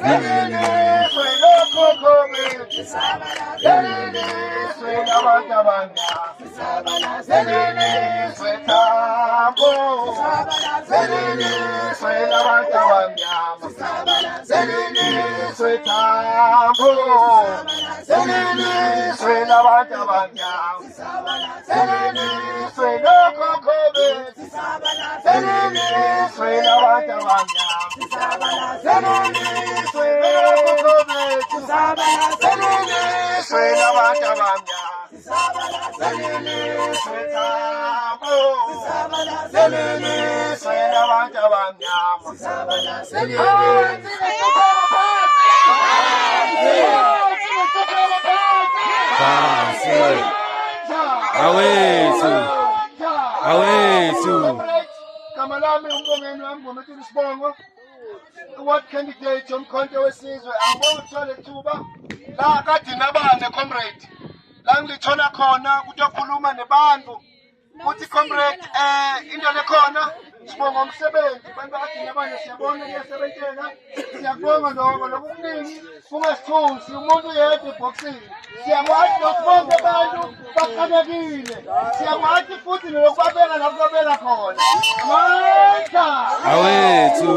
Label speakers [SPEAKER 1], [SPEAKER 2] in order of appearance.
[SPEAKER 1] zeleliswe lokhokho bethu, zeleliswe labantu abamnyama, zeleliswe Tambo, zeleliswe labantu abamnyama, zeleliswe Tambo, zeleliswe labantu abamnyama, zeleliswe lokhokho bethu, zeleliswe labantu abamnyama, zeleliswe lokhokho bethu, zeleliswe labantu abamnyama, zeleliswe Tambo, zeleliswe labantu abamnyama,
[SPEAKER 2] awethu
[SPEAKER 1] Gama lami umbongeni wami ngoMthuli Sibongo, Award candidate yomkhonto wesizwe. Angibonge ukuthola ithuba la kade nabane comrade, la ngilithola khona ukuthi okhuluma nebantu ukuthi comrade into lekhona Sibongo umsebenzi bantu kade nabane siyabona kuyasebenzeka, siyabonga lokuningi kungasithusi umuntu yedwa ebhoxini. Siyakwazi ukuthi bonke abantu baqhakekile, siyakwazi futhi nokwabela lapho kwabela khona amandla
[SPEAKER 2] awethu